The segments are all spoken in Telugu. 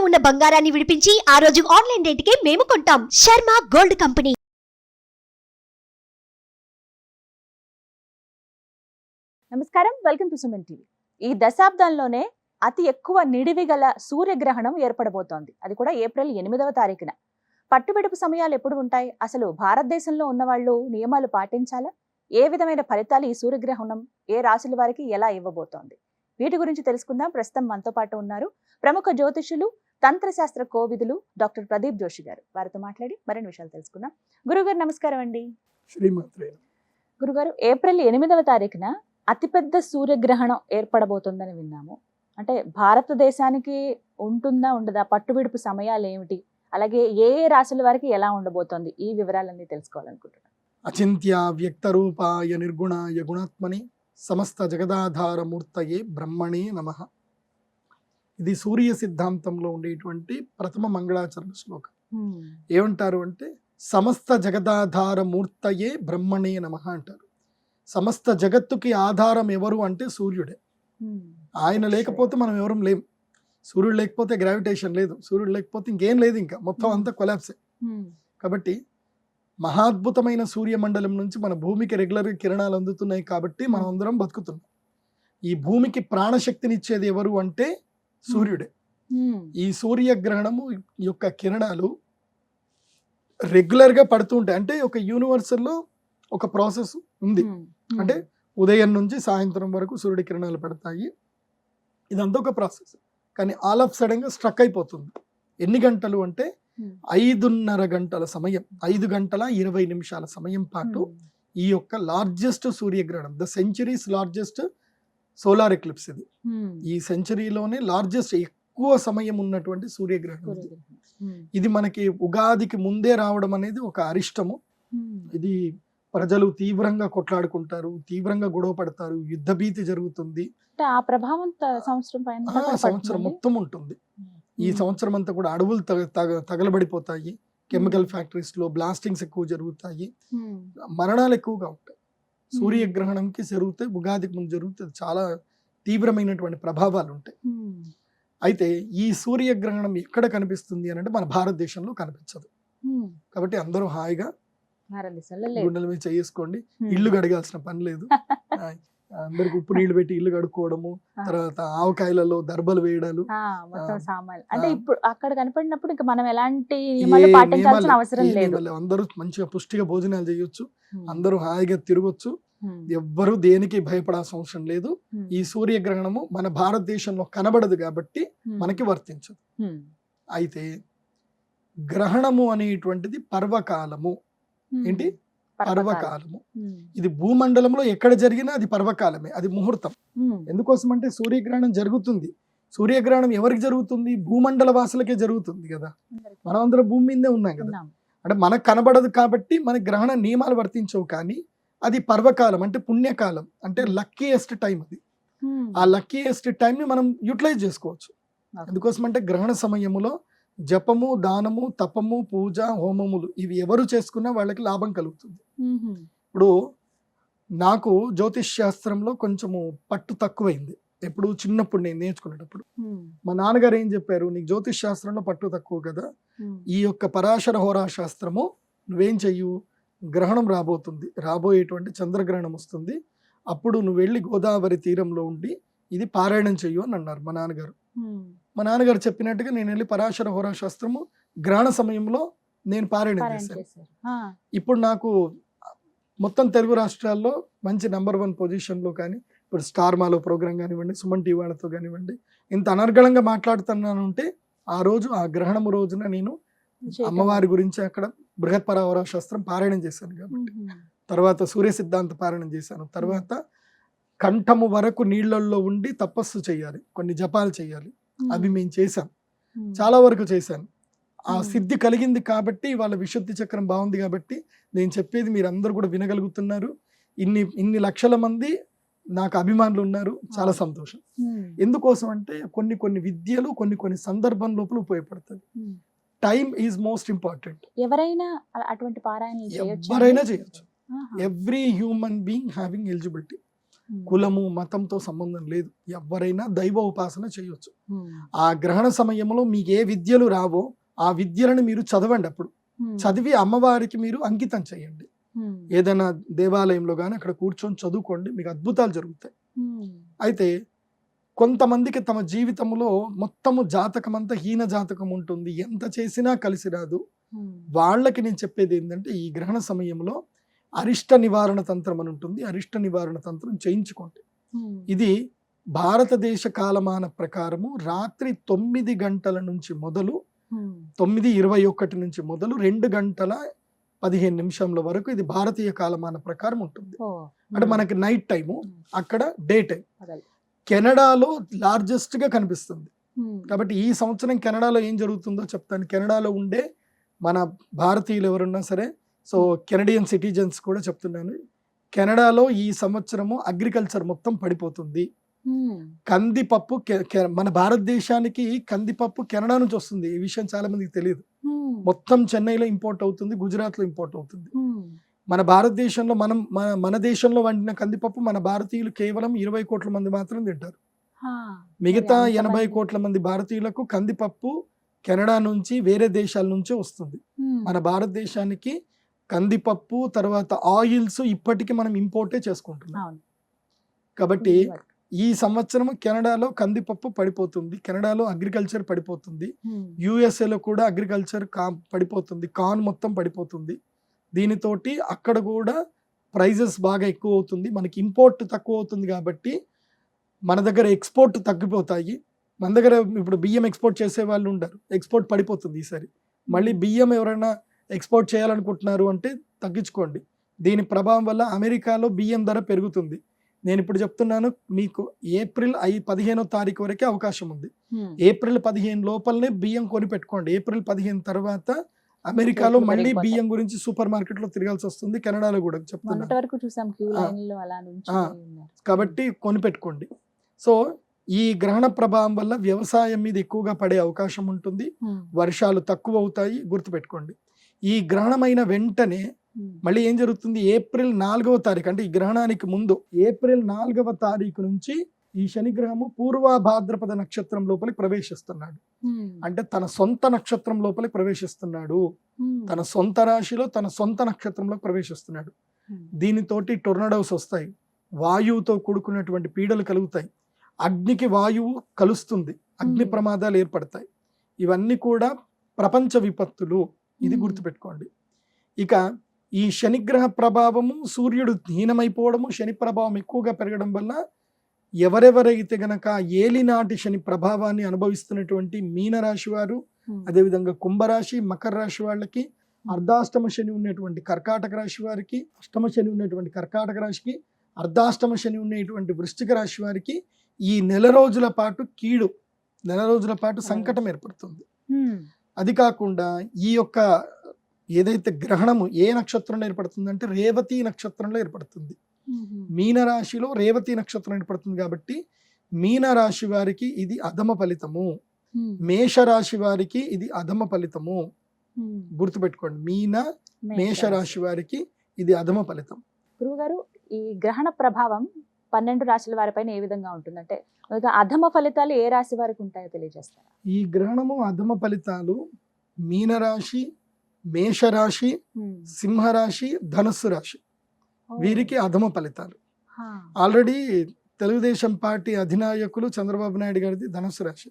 ఉన్న బంగారాన్ని విడిపించి ఆ రోజు ఆన్లైన్ రేటుకే మేము కొంటాం. Sharma gold company. నమస్కారం, వెల్కమ్ టు సుమన్ టీవీ. ఈ దశాబ్దంలోనే అతి ఎక్కువ నిడివి గల సూర్యగ్రహణం ఏర్పడబోతోంది. అది కూడా ఏప్రిల్ 8వ తారీఖున. పట్టుబిడుపు సమయాలు ఎప్పుడు ఉంటాయి? అసలు భారతదేశంలో ఉన్న వాళ్ళు నియమాలు పాటించాలా? ఏ విధమైన ఫలితాలు ఈ సూర్యగ్రహణం ఏ రాశుల వారికి ఎలా ఇవ్వబోతోంది? వీటి గురించి తెలుసుకుందాం. ప్రస్తుతం మనతో పాటు ఉన్నారు ప్రముఖ జ్యోతిషులు, తంత్రశాస్త్ర కోవిదులు డాక్టర్ ప్రదీప్ జోషి గారు. వారితో మాట్లాడి మరిన్ని విషయాలు తెలుసుకుందాం. గురుగారు నమస్కారం అండి. గురుగారు, ఏప్రిల్ 8వ తారీఖున అతిపెద్ద సూర్యగ్రహణం ఏర్పడబోతుందని విన్నాము. అంటే భారతదేశానికి ఉంటుందా ఉండదా? పట్టుబిడుపు సమయాలు ఏమిటి? అలాగే ఏ ఏ రాశుల వారికి ఎలా ఉండబోతోంది? ఈ వివరాలన్నీ తెలుసుకోవాలనుకుంటున్నాను. అచింత్య వ్యక్త రూపాయ నిర్గుణాయ గుణాత్మని సమస్త జగదాధార మూర్తయే బ్రహ్మణే నమః. ఇది సూర్య సిద్ధాంతంలో ఉండేటువంటి ప్రథమ మంగళాచరణ శ్లోకం. ఏమంటారు అంటే సమస్త జగదాధార మూర్తయే బ్రహ్మణే నమః అంటారు. సమస్త జగత్తుకి ఆధారం ఎవరు అంటే సూర్యుడే. ఆయన లేకపోతే మనం ఎవరం లేం. సూర్యుడు లేకపోతే గ్రావిటేషన్ లేదు, సూర్యుడు లేకపోతే ఇంకేం లేదు, ఇంకా మొత్తం అంతా కొలాప్సే. కాబట్టి మహాద్భుతమైన సూర్యమండలం నుంచి మన భూమికి రెగ్యులర్గా కిరణాలు అందుతున్నాయి కాబట్టి మనం అందరం బతుకుతున్నాం. ఈ భూమికి ప్రాణశక్తినిచ్చేది ఎవరు అంటే సూర్యుడే. ఈ సూర్యగ్రహణము యొక్క కిరణాలు రెగ్యులర్గా పడుతూ ఉంటాయి. అంటే ఒక యూనివర్సల్లో ఒక ప్రాసెస్ ఉంది. అంటే ఉదయం నుంచి సాయంత్రం వరకు సూర్యుడి కిరణాలు పడతాయి. ఇదంతా ఒక ప్రాసెస్. కానీ ఆల్ ఆఫ్ సడన్ గా స్ట్రక్ అయిపోతుంది. ఎన్ని గంటలు అంటే 5:30 గంటల సమయం, 5 గంటల 20 నిమిషాల సమయం పాటు ఈ యొక్క లార్జెస్ట్ సూర్యగ్రహణం, the centuries largest solar eclipse ఇది. ఈ సెంచరీలోనే లార్జెస్ట్ ఎక్కువ సమయం ఉన్నటువంటి సూర్యగ్రహణం ఇది. ఇది మనకి ఉగాదికి ముందే రావడం అనేది ఒక అరిష్టము. ఇది ప్రజలు తీవ్రంగా కొట్లాడుకుంటారు, తీవ్రంగా గొడవ పడతారు, యుద్ధ భీతి జరుగుతుంది. ఆ ప్రభావం సంవత్సరం మొత్తం ఉంటుంది. ఈ సంవత్సరం అంతా కూడా అడవులు తగలబడిపోతాయి, కెమికల్ ఫ్యాక్టరీస్ లో బ్లాస్టింగ్స్ ఎక్కువ జరుగుతాయి, మరణాలు ఎక్కువగా ఉంటాయి. సూర్యగ్రహణంకి జరిగితే, ఉగాదికి ముందు జరిగితే చాలా తీవ్రమైనటువంటి ప్రభావాలు ఉంటాయి. అయితే ఈ సూర్యగ్రహణం ఎక్కడ కనిపిస్తుంది అని అంటే మన భారతదేశంలో కనిపించదు. కాబట్టి అందరూ హాయిగా గుండెల మీద చేసుకోండి. ఇల్లు కడగాల్సిన పని లేదు. అందరికి ఉప్పు నీళ్లు పెట్టి ఇల్లు కడుక్కోవడము, తర్వాత ఆవకాయలలో దర్బలు వేయడాలు, అంటే ఇప్పుడు అక్కడ కనపడినప్పుడు ఇంకా మనం ఎలాంటి పాటించాల్సిన అవసరం లేదు. అందరూ మంచిగా పుష్టిగా భోజనాలు చేయొచ్చు, అందరూ హాయిగా తిరగొచ్చు, ఎవ్వరూ దేనికి భయపడాల్సిన అవసరం లేదు. ఈ సూర్యగ్రహణము మన భారతదేశంలో కనబడదు కాబట్టి మనకి వర్తించదు. అయితే గ్రహణము అనేటువంటిది పర్వకాలము. ఏంటి? పర్వకాలము. ఇది భూమండలంలో ఎక్కడ జరిగినా అది పర్వకాలమే, అది ముహూర్తం. ఎందుకోసం అంటే సూర్యగ్రహణం జరుగుతుంది. సూర్యగ్రహణం ఎవరికి జరుగుతుంది? భూమండల వాసులకే జరుగుతుంది కదా. మనం అందరం భూమి మీదే ఉన్నాం కదా. అంటే మనకు కనబడదు కాబట్టి మనకి గ్రహణ నియమాలు వర్తించవు. కానీ అది పర్వకాలం అంటే పుణ్యకాలం, అంటే లక్కీయెస్ట్ టైం. అది ఆ లక్కీయెస్ట్ టైం ని మనం యూటిలైజ్ చేసుకోవచ్చు. ఎందుకోసం అంటే గ్రహణ సమయములో జపము, దానము, తపము, పూజ, హోమములు ఇవి ఎవరు చేసుకున్నా వాళ్ళకి లాభం కలుగుతుంది. ఇప్పుడు నాకు జ్యోతిష్ శాస్త్రంలో కొంచెము పట్టు తక్కువైంది. ఎప్పుడు చిన్నప్పుడు నేను నేర్చుకునేటప్పుడు మా నాన్నగారు ఏం చెప్పారు, నీకు జ్యోతిష్ శాస్త్రంలో పట్టు తక్కువ కదా, ఈ యొక్క పరాశర హోరా శాస్త్రము నువ్వేం చెయ్యు, గ్రహణం రాబోతుంది, రాబోయేటువంటి చంద్రగ్రహణం వస్తుంది, అప్పుడు నువ్వు వెళ్ళి గోదావరి తీరంలో ఉండి ఇది పారాయణం చెయ్యు అని అన్నారు మా నాన్నగారు. మా నాన్నగారు చెప్పినట్టుగా నేను వెళ్ళి పరాశర హోరా శాస్త్రము గ్రహణ సమయంలో నేను పారాయణం చేశాను. ఇప్పుడు నాకు మొత్తం తెలుగు రాష్ట్రాల్లో మంచి నెంబర్ 1 పొజిషన్లో, కానీ ఇప్పుడు స్టార్ మాలో ప్రోగ్రామ్ కానివ్వండి, సుమన్ టీవీ వాళ్ళతో కానివ్వండి, ఇంత అనర్గళంగా మాట్లాడుతున్నాను అంటే ఆ రోజు, ఆ గ్రహణం రోజున నేను అమ్మవారి గురించి అక్కడ బృహత్పరావర శాస్త్రం పారాయణం చేశాను కాబట్టి, తర్వాత సూర్య సిద్ధాంత పారాయణం చేశాను, తర్వాత కంఠము వరకు నీళ్లలో ఉండి తపస్సు చేయాలి, కొన్ని జపాలు చేయాలి, అవి మేము చేశాం, చాలా వరకు చేశాను. ఆ సిద్ధి కలిగింది కాబట్టి వాళ్ళ విశుద్ధి చక్రం బాగుంది కాబట్టి నేను చెప్పేది మీరు అందరూ కూడా వినగలుగుతున్నారు. ఇన్ని లక్షల మంది నాకు అభిమానులు ఉన్నారు, చాలా సంతోషం. ఎందుకోసం అంటే కొన్ని విద్యలు కొన్ని సందర్భం లోపల ఉపయోగపడతాయి. Time is most important. ఎవరైనా అటువంటి పారాయణలు ఎవరైనా చేయొచ్చు. Every human being having eligibility. కులము మతంతో సంబంధం లేదు. ఎవరైనా దైవ ఉపాసన చేయొచ్చు. ఆ గ్రహణ సమయంలో మీకు ఏ విద్యలు రావో ఆ విద్యలను మీరు చదవండి. అప్పుడు చదివి అమ్మవారికి మీరు అంకితం చేయండి. ఏదైనా దేవాలయంలో కానీ అక్కడ కూర్చొని చదువుకోండి, మీకు అద్భుతాలు జరుగుతాయి. అయితే కొంతమందికి తమ జీవితంలో మొత్తము జాతకం అంతా హీన జాతకం ఉంటుంది, ఎంత చేసినా కలిసి రాదు. వాళ్ళకి నేను చెప్పేది ఏంటంటే ఈ గ్రహణ సమయంలో అరిష్ట నివారణ తంత్రం అని ఉంటుంది. అరిష్ట నివారణ తంత్రం చేయించుకోండి. ఇది భారతదేశ కాలమాన ప్రకారము రాత్రి 9 గంటల నుంచి మొదలు 9:21 నుంచి మొదలు 2 గంటల 15 నిమిషంల వరకు ఇది భారతీయ కాలమాన ప్రకారం ఉంటుంది. అంటే మనకి నైట్ టైము, అక్కడ డే టైం. కెనడాలో లార్జెస్ట్ గా కనిపిస్తుంది. కాబట్టి ఈ సంవత్సరం కెనడాలో ఏం జరుగుతుందో చెప్తాను. కెనడాలో ఉండే మన భారతీయులు ఎవరున్నా సరే, సో కెనడియన్ సిటిజన్స్ కూడా చెప్తున్నాను, కెనడాలో ఈ సంవత్సరము అగ్రికల్చర్ మొత్తం పడిపోతుంది. కందిపప్పు మన భారతదేశానికి కందిపప్పు కెనడా నుంచి వస్తుంది. ఈ విషయం చాలా మందికి తెలియదు. మొత్తం చెన్నైలో ఇంపోర్ట్ అవుతుంది, గుజరాత్ లో ఇంపోర్ట్ అవుతుంది. మన భారతదేశంలో మన దేశంలో వండిన కందిపప్పు మన భారతీయులు కేవలం 20 కోట్ల మంది మాత్రం తింటారు. మిగతా 80 కోట్ల మంది భారతీయులకు కందిపప్పు కెనడా నుంచి వేరే దేశాల నుంచే వస్తుంది. మన భారతదేశానికి కందిపప్పు తర్వాత ఆయిల్స్ ఇప్పటికీ మనం ఇంపోర్టే చేసుకుంటున్నాం. కాబట్టి ఈ సంవత్సరం కెనడాలో కందిపప్పు పడిపోతుంది, కెనడాలో అగ్రికల్చర్ పడిపోతుంది, యుఎస్ఏలో కూడా అగ్రికల్చర్ పడిపోతుంది, కార్న్ మొత్తం పడిపోతుంది. దీనితోటి అక్కడ కూడా ప్రైజెస్ బాగా ఎక్కువ అవుతుంది, మనకి ఇంపోర్ట్ తక్కువ అవుతుంది. కాబట్టి మన దగ్గర ఎక్స్పోర్ట్ తగ్గిపోతాయి. మన దగ్గర ఇప్పుడు బియ్యం ఎక్స్పోర్ట్ చేసే వాళ్ళు ఉండరు, ఎక్స్పోర్ట్ పడిపోతుంది ఈసారి. మళ్ళీ బియ్యం ఎవరైనా ఎక్స్పోర్ట్ చేయాలనుకుంటున్నారు అంటే తగ్గించుకోండి. దీని ప్రభావం వల్ల అమెరికాలో బియ్యం ధర పెరుగుతుంది. నేను ఇప్పుడు చెప్తున్నాను మీకు, ఏప్రిల్ 15వ తారీఖు వరకే అవకాశం ఉంది. ఏప్రిల్ 15 లోపలనే బియ్యం కొని పెట్టుకోండి. ఏప్రిల్ 15 తర్వాత అమెరికాలో మళ్ళీ బియ్యం గురించి సూపర్ మార్కెట్ లో తిరగాల్సి వస్తుంది. కెనడాలో కూడా చెప్తున్నాను. కాబట్టి కొని పెట్టుకోండి. సో ఈ గ్రహణ ప్రభావం వల్ల వ్యవసాయం మీద ఎక్కువగా పడే అవకాశం ఉంటుంది, వర్షాలు తక్కువ అవుతాయి, గుర్తుపెట్టుకోండి. ఈ గ్రహణమైన వెంటనే మళ్ళీ ఏం జరుగుతుంది, ఏప్రిల్ 4వ తారీఖు అంటే ఈ గ్రహణానికి ముందు ఏప్రిల్ 4వ తారీఖు నుంచి ఈ శనిగ్రహము పూర్వ భాద్రపద నక్షత్రం లోపలికి ప్రవేశిస్తున్నాడు. అంటే తన సొంత నక్షత్రం లోపలికి ప్రవేశిస్తున్నాడు, తన సొంత రాశిలో తన సొంత నక్షత్రంలో ప్రవేశిస్తున్నాడు. దీనితోటి టొర్నడోస్ వస్తాయి, వాయువుతో కూడుకున్నటువంటి పీడలు కలుగుతాయి, అగ్నికి వాయువు కలుస్తుంది, అగ్ని ప్రమాదాలు ఏర్పడతాయి. ఇవన్నీ కూడా ప్రపంచ విపత్తులు, ఇది గుర్తుపెట్టుకోండి. ఇక ఈ శనిగ్రహ ప్రభావము, సూర్యుడు హీనమైపోవడము, శని ప్రభావం ఎక్కువగా పెరగడం వల్ల ఎవరెవరైతే గనక ఏలినాటి శని ప్రభావాన్ని అనుభవిస్తున్నటువంటి మీనరాశి వారు, అదేవిధంగా కుంభరాశి మకర రాశి వాళ్ళకి, అర్ధాష్టమ శని ఉన్నటువంటి కర్కాటక రాశి వారికి, అష్టమ శని ఉన్నటువంటి కర్కాటక రాశికి, అర్ధాష్టమ శని ఉన్నటువంటి వృశ్చిక రాశి వారికి ఈ నెల రోజుల పాటు కీడు, నెల రోజుల పాటు సంకటం ఏర్పడుతుంది. అది కాకుండా ఈ యొక్క ఏదైతే గ్రహణము ఏ నక్షత్రంలో ఏర్పడుతుందంటే రేవతి నక్షత్రంలో ఏర్పడుతుంది. మీనరాశిలో రేవతి నక్షత్రం ఏర్పడుతుంది. కాబట్టి మీనరాశి వారికి ఇది అధమ ఫలితము, మేషరాశి వారికి ఇది అధమ ఫలితము. గుర్తుపెట్టుకోండి, మేషరాశి వారికి ఇది అధమ ఫలితం. గురువుగారు, ఈ గ్రహణ ప్రభావం 12 రాశుల వారిపైన ఏ విధంగా ఉంటుందంటే అధమ ఫలితాలు ఏ రాశి వారికి ఉంటాయో తెలియజేస్తారా? ఈ గ్రహణము అధమ ఫలితాలు మీనరాశి, మేషరాశి, సింహరాశి, ధనుస్సు రాశి వీరికి అధమ ఫలితాలు. ఆల్రెడీ తెలుగుదేశం పార్టీ అధినాయకులు చంద్రబాబు నాయుడు గారిది ధనుస్సు రాశి.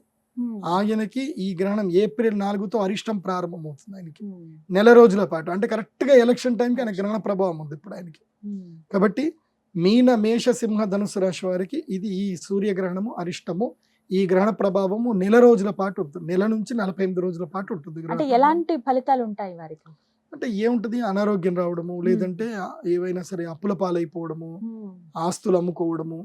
ఆయనకి ఈ గ్రహణం ఏప్రిల్ 4తో అరిష్టం ప్రారంభమవుతుంది. ఆయనకి నెల రోజుల పాటు, అంటే కరెక్ట్ గా ఎలక్షన్ టైంకి ఆయన గ్రహణ ప్రభావం ఉంది ఇప్పుడు ఆయనకి. కాబట్టి మీన, మేష, సింహ, ధనుసు రాశి వారికి ఇది ఈ సూర్యగ్రహణము అరిష్టము. ఈ గ్రహణ ప్రభావము నెల రోజుల పాటు ఉంటుంది, నెల నుంచి 48 రోజుల పాటు ఉంటుంది. అంటే ఎలాంటి ఫలితాలు ఉంటాయి వారికి? అంటే ఏముంటది, అనారోగ్యం రావడము, లేదంటే ఏవైనా సరే అప్పుల పాలైపోవడము, ఆస్తులు అమ్ముకోవడము,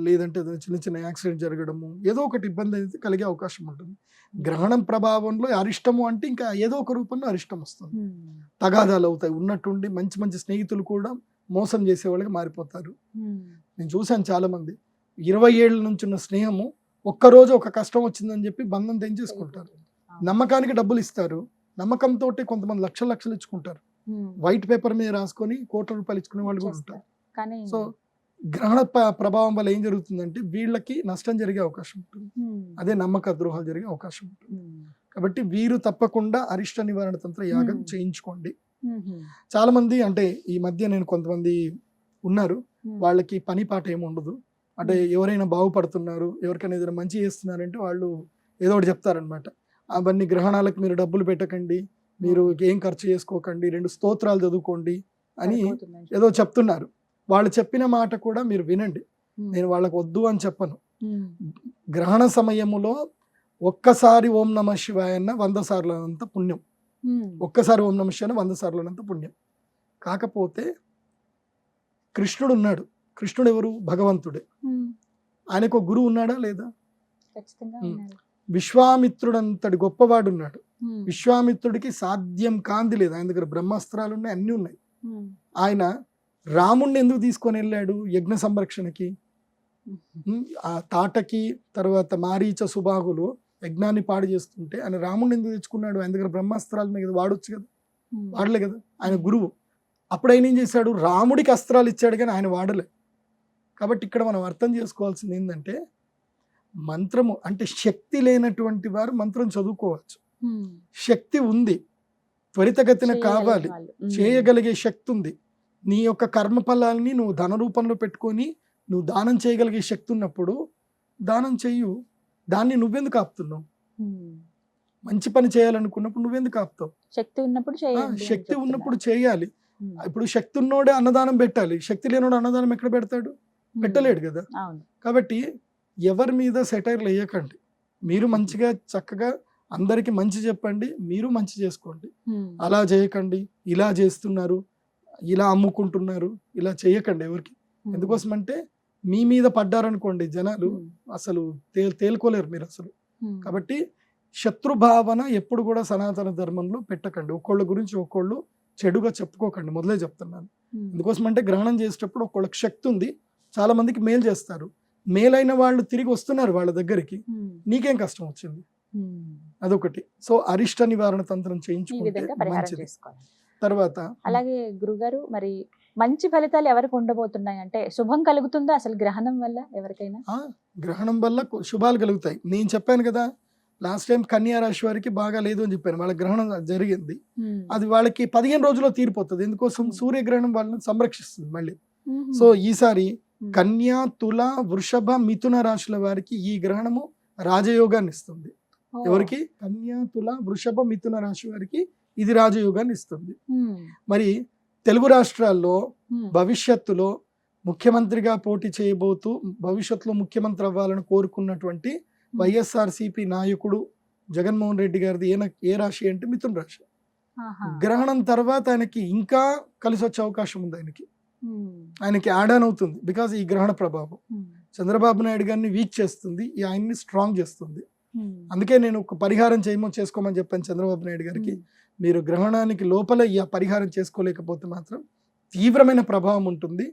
లేదంటే చిన్న చిన్న యాక్సిడెంట్ జరగడము, ఏదో ఒకటి ఇబ్బంది అయితే కలిగే అవకాశం ఉంటుంది. గ్రహణం ప్రభావంలో అరిష్టము అంటే ఇంకా ఏదో ఒక రూపంలో అరిష్టం వస్తుంది, తగాదాలు అవుతాయి, ఉన్నట్టుండి మంచి మంచి స్నేహితులు కూడా మోసం చేసే వాళ్ళకి మారిపోతారు. నేను చూశాను చాలా మంది 20 ఏళ్ళ నుంచి ఉన్న స్నేహము ఒక్కరోజు ఒక కష్టం వచ్చిందని చెప్పి బంధం తెంచేసుకుంటారు. నమ్మకానికి డబ్బులు ఇస్తారు, నమ్మకంతో కొంతమంది లక్షలు ఇచ్చుకుంటారు, వైట్ పేపర్ మీద రాసుకొని కోట్ల రూపాయలు ఇచ్చుకునే వాళ్ళు కూడా ఉంటారు. సో గ్రహణ ప్రభావం వల్ల ఏం జరుగుతుందంటే వీళ్ళకి నష్టం జరిగే అవకాశం ఉంటుంది, అదే నమ్మక ద్రోహాలు జరిగే అవకాశం ఉంటుంది. కాబట్టి వీరు తప్పకుండా అరిష్ట నివారణ తంత్ర యాగం చేయించుకోండి. చాలా మంది అంటే ఈ మధ్య నేను కొంతమంది ఉన్నారు, వాళ్ళకి పని పాట ఏమి ఉండదు, అంటే ఎవరైనా బాగుపడుతున్నారు, ఎవరికైనా ఏదైనా మంచి చేస్తున్నారంటే వాళ్ళు ఏదో ఒకటి చెప్తారనమాట. అవన్నీ గ్రహణాలకు మీరు డబ్బులు పెట్టకండి, మీరు ఏం ఖర్చు చేసుకోకండి, 2 స్తోత్రాలు చదువుకోండి అని ఏదో చెప్తున్నారు. వాళ్ళు చెప్పిన మాట కూడా మీరు వినండి, నేను వాళ్ళకి వద్దు అని చెప్పను. గ్రహణ సమయములో ఒక్కసారి ఓం నమ శివాయ అన్న 100 సార్లనంత పుణ్యం, ఒక్కసారి ఓం నమ శివాయ 100 సార్లనంత పుణ్యం. కాకపోతే కృష్ణుడు ఉన్నాడు, కృష్ణుడు ఎవరు? భగవంతుడే. ఆయనకు గురువు ఉన్నాడా లేదా? విశ్వామిత్రుడంతటి గొప్పవాడు ఉన్నాడు. విశ్వామిత్రుడికి సాధ్యం కాంతి లేదు, ఆయన దగ్గర బ్రహ్మాస్త్రాలు ఉన్నాయి, అన్నీ ఉన్నాయి. ఆయన రాముణ్ణి ఎందుకు తీసుకొని వెళ్ళాడు యజ్ఞ సంరక్షణకి? ఆ తాటకి తర్వాత మారీచ సుబాహులు యజ్ఞాన్ని పాడు చేస్తుంటే ఆయన రాముణ్ణి ఎందుకు తెచ్చుకున్నాడు? ఆయన దగ్గర బ్రహ్మాస్త్రాలు ఉన్నాయి కదా, వాడొచ్చు కదా, వాడలే కదా, ఆయన గురువు. అప్పుడు ఆయన ఏం చేశాడు? రాముడికి అస్త్రాలు ఇచ్చాడు కానీ ఆయన వాడలే. కాబట్టి ఇక్కడ మనం అర్థం చేసుకోవాల్సింది ఏంటంటే, మంత్రము అంటే శక్తి లేనటువంటి వారు మంత్రం చదువుకోవచ్చు, శక్తి ఉంది, త్వరితగతిన కావాలి, చేయగలిగే శక్తి ఉంది. నీ యొక్క కర్మ ఫలాల్ని నువ్వు ధన రూపంలో పెట్టుకొని నువ్వు దానం చేయగలిగే శక్తి ఉన్నప్పుడు దానం చెయ్యు. దాన్ని నువ్వెందుకు ఆపుతున్నావు? మంచి పని చేయాలనుకున్నప్పుడు నువ్వెందుకు ఆపుతావు? శక్తి ఉన్నప్పుడు శక్తి ఉన్నప్పుడు చేయాలి. ఇప్పుడు శక్తి ఉన్నోడే అన్నదానం పెట్టాలి, శక్తి లేనోడు అన్నదానం ఎక్కడ పెడతాడు? పెట్టలేడు కదా. కాబట్టి ఎవరి మీద సెటైర్లు వేయకండి, మీరు మంచిగా చక్కగా అందరికి మంచి చెప్పండి, మీరు మంచి చేసుకోండి. అలా చేయకండి, ఇలా చేస్తున్నారు, ఇలా అమ్ముకుంటున్నారు, ఇలా చేయకండి ఎవరికి. ఎందుకోసం అంటే మీ మీద పడ్డారనుకోండి జనాలు అసలు తేలుకోలేరు మీరు అసలు. కాబట్టి శత్రుభావన ఎప్పుడు కూడా సనాతన ధర్మంలో పెట్టకండి, ఒక్కోళ్ళ గురించి ఒక్కోళ్ళు చెడుగా చెప్పుకోకండి, మొదలే చెప్తున్నాను. ఎందుకోసం అంటే గ్రహణం చేసేటప్పుడు ఒక్కోళ్ళకి శక్తి ఉంది, చాలా మందికి మేలు చేస్తారు, మేలైన వాళ్ళు తిరిగి వస్తున్నారు వాళ్ళ దగ్గరికి, నీకేం కష్టం వచ్చింది? అదొకటి. సో అరిష్ట నివారణ తంత్రం చేయించుకుంటే మంచిది. తర్వాత అలాగే గురుగారు, మరి మంచి ఫలితాలు ఎవరికి ఉండబోతున్నాయి అంటే శుభం కలుగుతుందా అసలు గ్రహణం వల్ల ఎవరికైనా? గ్రహణం వల్ల శుభాలు కలుగుతాయి. నేను చెప్పాను కదా లాస్ట్ టైం కన్యా రాశి వారికి బాగా లేదు అని చెప్పాను, వాళ్ళ గ్రహణం జరిగింది, అది వాళ్ళకి 15 రోజుల్లో తీరిపోతుంది. ఎందుకోసం? సూర్యగ్రహణం వాళ్ళని సంరక్షిస్తుంది మళ్ళీ. సో ఈసారి కన్యా, తుల, వృషభ, మిథున రాశుల వారికి ఈ గ్రహణము రాజయోగాన్ని ఇస్తుంది. ఎవరికి? కన్యా, తుల, వృషభ, మిథున రాశి వారికి ఇది రాజయోగాన్ని ఇస్తుంది. మరి తెలుగు రాష్ట్రాల్లో భవిష్యత్తులో ముఖ్యమంత్రిగా పోటీ చేయబోతూ భవిష్యత్తులో ముఖ్యమంత్రి అవ్వాలని కోరుకున్నటువంటి వైఎస్ఆర్సీపీ నాయకుడు జగన్మోహన్ రెడ్డి గారిది ఏ రాశి అంటే మిథున రాశి. గ్రహణం తర్వాత ఆయనకి ఇంకా కలిసి వచ్చే అవకాశం ఉంది. ఆయనకి యాడ్ ఆన్ అవుతుంది, బికాజ్ ఈ గ్రహణ ప్రభావం చంద్రబాబు నాయుడు గారిని వీక్ చేస్తుంది, ఆయన్ని స్ట్రాంగ్ చేస్తుంది. అందుకే నేను ఒక పరిహారం చేసుకోమని చెప్పాను చంద్రబాబు నాయుడు గారికి. మీరు గ్రహణానికి లోపల ఈ పరిహారం చేసుకోలేకపోతే మాత్రం తీవ్రమైన ప్రభావం ఉంటుంది.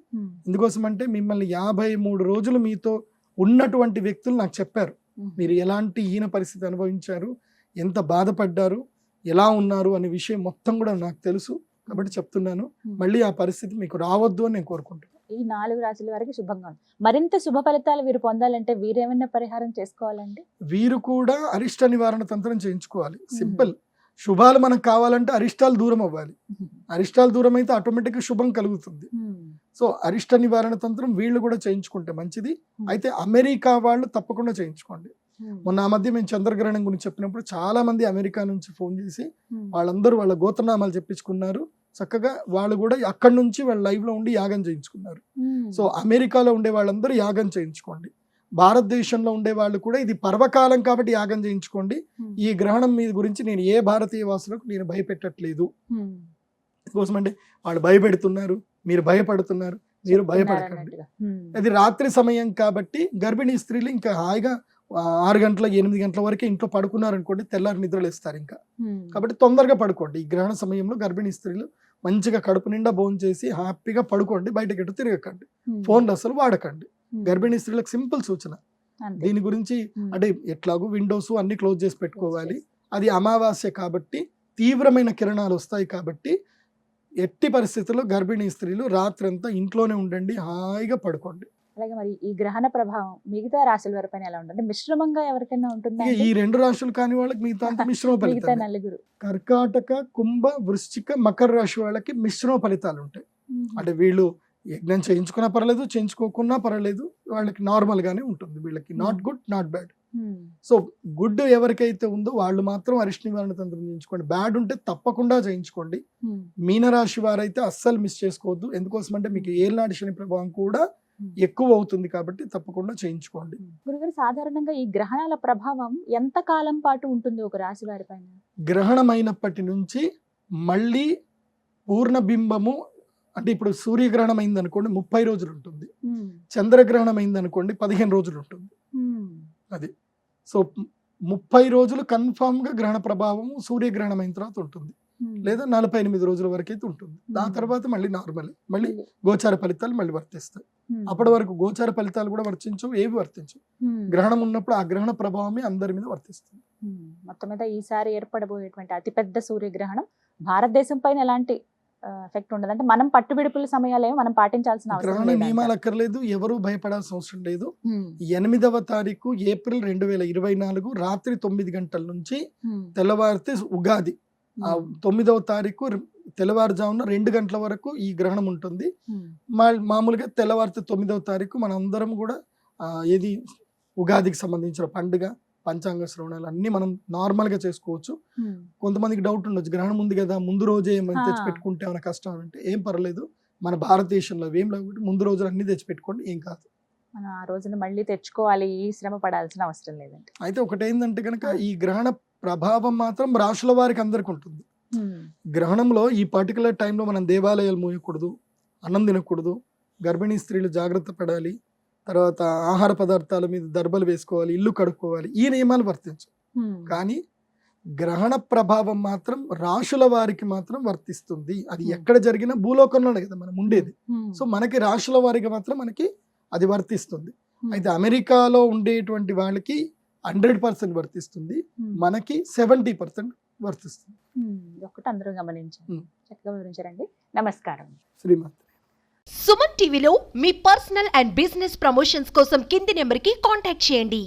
ఎందుకోసం అంటే మిమ్మల్ని 53 రోజులు మీతో ఉన్నటువంటి వ్యక్తులు నాకు చెప్పారు, మీరు ఎలాంటి హీన పరిస్థితి అనుభవించారు, ఎంత బాధపడ్డారు, ఎలా ఉన్నారు అనే విషయం మొత్తం కూడా నాకు తెలుసు. కాబట్టి చెప్తున్నాను, మళ్ళీ ఆ పరిస్థితి మీకు రావద్దు అని నేను కోరుకుంటున్నాను. ఈ 4 రాశుల వారికి శుభంగా ఉంది. మరింత శుభ ఫలితాలు వీరు పొందాలంటే వీరేమైనా పరిహారం చేసుకోవాలండి? వీరు కూడా అరిష్ట నివారణ తంత్రం చేయించుకోవాలి. సింపుల్. శుభాలు మనకు కావాలంటే అరిష్టాలు దూరం అవ్వాలి, అరిష్టాలు దూరం అయితే ఆటోమేటిక్గా శుభం కలుగుతుంది. సో అరిష్ట నివారణ తంత్రం వీళ్ళు కూడా చేయించుకుంటే మంచిది. అయితే అమెరికా వాళ్ళు తప్పకుండా చేయించుకోండి. మొన్న ఆ మధ్య మేము చంద్రగ్రహణం గురించి చెప్పినప్పుడు చాలా మంది అమెరికా నుంచి ఫోన్ చేసి వాళ్ళందరూ వాళ్ళ గోత్రనామాలు చెప్పించుకున్నారు. చక్కగా వాళ్ళు కూడా అక్కడి నుంచి వాళ్ళ లైవ్ లో ఉండి యాగం చేయించుకున్నారు. సో అమెరికాలో ఉండే వాళ్ళందరూ యాగం చేయించుకోండి. భారతదేశంలో ఉండే వాళ్ళు కూడా ఇది పర్వకాలం కాబట్టి యాగం చేయించుకోండి. ఈ గ్రహణం మీద గురించి నేను ఏ భారతీయ వాసులకు నేను భయపెట్టట్లేదు. కోసం అంటే వాళ్ళు భయపెడుతున్నారు, మీరు భయపడుతున్నారు, మీరు భయపడకండి. అది రాత్రి సమయం కాబట్టి గర్భిణీ స్త్రీలు ఇంకా హాయిగా 6 గంటల 8 గంటల వరకు ఇంట్లో పడుకున్నారనుకోండి, తెల్లారి నిద్రలు ఇస్తారు ఇంకా. కాబట్టి తొందరగా పడుకోండి. ఈ గ్రహణ సమయంలో గర్భిణీ స్త్రీలు మంచిగా కడుపు నిండా భోజనం చేసి హ్యాపీగా పడుకోండి, బయటకి ఎటు తిరగకండి, ఫోన్లు అసలు వాడకండి. గర్భిణీ స్త్రీలకు సింపుల్ సూచన. దీని గురించి అంటే ఎట్లాగో విండోస్ అన్ని క్లోజ్ చేసి పెట్టుకోవాలి. అది అమావాస్య కాబట్టి తీవ్రమైన కిరణాలు వస్తాయి కాబట్టి ఎట్టి పరిస్థితుల్లో గర్భిణీ స్త్రీలు రాత్రంతా ఇంట్లోనే ఉండండి, హాయిగా పడుకోండి. అలాగే మరి ఈ గ్రహణ ప్రభావం మిగతా రాశుల వారిపైన ఎలా ఉంటుంది? మిశ్రమంగా ఎవరికైనా ఉంటుందా? ఇక ఈ 2 రాశులు కాని వాళ్ళకి మిగతా అంతా మిశ్రమ మిగతా ఫలితాలు. నలుగురు కర్కాటక, కుంభ, వృశ్చిక, మకర రాశి వాళ్ళకి మిశ్రమ ఫలితాలు ఉంటాయి. అంటే వీళ్ళు యజ్ఞం చేయించుకున్నా పర్లేదు, చేయించుకోకున్నా పర్లేదు, వాళ్ళకి నార్మల్ గానే ఉంటుంది. వీళ్ళకి not good, not bad. So good ఎవరికైతే ఉందో వాళ్ళు మాత్రం అరిష్ట నివారణ తంత్రం చేయించుకోండి. బ్యాడ్ ఉంటే తప్పకుండా చేయించుకోండి. మీనరాశి వారైతే అస్సలు మిస్ చేసుకోవద్దు. ఎందుకోసం అంటే మీకు ఏళ్ళనాటి శని ప్రభావం కూడా ఎక్కువ అవుతుంది కాబట్టి తప్పకుండా చేయించుకోండి. గురుగారు, సాధారణంగా ఈ గ్రహణాల ప్రభావం ఎంత కాలం పాటు ఉంటుంది ఒక రాశి వారి పైన? గ్రహణమైనప్పటి నుంచి మళ్ళీ పూర్ణబింబము, అంటే ఇప్పుడు సూర్యగ్రహణం అయింది అనుకోండి 30 రోజులు ఉంటుంది, చంద్రగ్రహణం అయింది అనుకోండి 15 రోజులు ఉంటుంది. అది సో 30 రోజులు కన్ఫామ్ గా గ్రహణ ప్రభావం సూర్యగ్రహణం అయిన తర్వాత ఉంటుంది, లేదా 48 రోజుల వరకు అయితే ఉంటుంది. దాని తర్వాత మళ్ళీ నార్మల్, మళ్ళీ గోచార ఫలితాలు మళ్ళీ వర్తిస్తాయి. అప్పటి వరకు గోచార ఫలితాలు కూడా వర్తించవు, ఏవి వర్తించవు. గ్రహణం ఉన్నప్పుడు ఆ గ్రహణ ప్రభావమే అందరి మీద వర్తిస్తుంది. మొత్తం మీద ఈసారి ఏర్పడబోయేటువంటి అతిపెద్ద సూర్యగ్రహణం భారతదేశం పైన ఎలాంటి ఎఫెక్ట్ ఉండదు? అంటే మనం పట్టుబిడుపుల సమయాలే మనం పాటించాల్సిన అవసరం గ్రహణ లేదు. నియమాలు అక్కర్లేదు, ఎవరు భయపడాల్సిన అవసరం లేదు. 8వ తారీఖు ఏప్రిల్ 2024 రాత్రి 9 గంటల నుంచి తెల్లవారితే ఉగాది, 9వ తారీఖు తెల్లవారుజామున 2 గంటల వరకు ఈ గ్రహణం ఉంటుంది. మామూలుగా తెల్లవారితే 9వ తారీఖు మన అందరం కూడా ఏది ఉగాదికి సంబంధించిన పండుగ, పంచాంగ శ్రవణాలు అన్ని మనం నార్మల్ గా చేసుకోవచ్చు. కొంతమందికి డౌట్ ఉండొచ్చు, గ్రహణం ఉంది కదా ముందు రోజే ఏమైనా తెచ్చి పెట్టుకుంటే ఏమైనా కష్టం అంటే ఏం పర్లేదు. మన భారతదేశంలో ఏం లేకపోతే ముందు రోజులు అన్ని తెచ్చి పెట్టుకోండి, ఏం కాదు. మనం ఆ రోజున మళ్ళీ తెచ్చుకోవాలి, ఈ శ్రమ పడాల్సిన అవసరం లేదండి. అయితే ఒకటి ఏంటంటే కనుక ఈ గ్రహణ ప్రభావం మాత్రం రాశుల వారికి అందరికి ఉంటుంది. గ్రహణంలో ఈ పర్టికులర్ టైంలో మనం దేవాలయాలు మూయకూడదు, అన్నం తినకూడదు, గర్భిణీ స్త్రీలు జాగ్రత్త పడాలి, తర్వాత ఆహార పదార్థాల మీద దర్బలు వేసుకోవాలి, ఇల్లు కడుక్కోవాలి, ఈ నియమాలు వర్తించు. కానీ గ్రహణ ప్రభావం మాత్రం రాశుల వారికి మాత్రం వర్తిస్తుంది. అది ఎక్కడ జరిగినా భూలోకంలోనే కదా మనం ఉండేది. సో మనకి రాశుల వారికి మాత్రం మనకి అది వర్తిస్తుంది. అయితే అమెరికాలో ఉండేటువంటి వాళ్ళకి 100% వర్తిస్తుంది, మనకి 70% వర్తిస్తుంది. ఒకటి అందరూ గమనించండి. చక్కగా వివరించారండి. నమస్కారం. శ్రీమతి. సుమన్ టీవీలో మీ పర్సనల్ అండ్ బిజినెస్ ప్రమోషన్స్ కోసం కింది నెంబర్కి కాంటాక్ట్ చేయండి.